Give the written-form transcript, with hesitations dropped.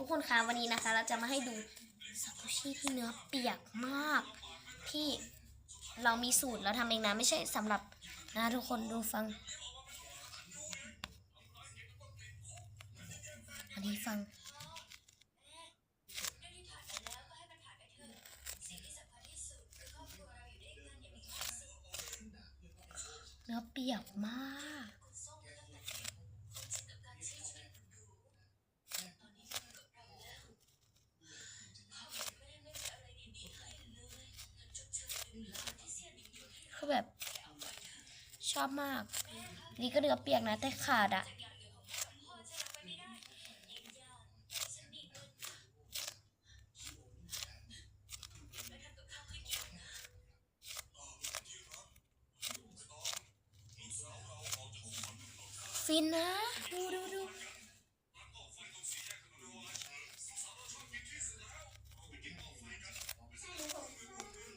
กคนคะวันนี้นะคะเราจะมาให้ดูซากุชิที่เนื้อเปียกมากที่เรามีสูตรเราทำเองนะไม่ใช่สำหรับนะทุกคนดูฟังอันนี้ฟังเนื้อเปียกมากคือแบบชอบมากนี่ก็เนื้อเปียกนะแต่ขาดอะฟินนะดู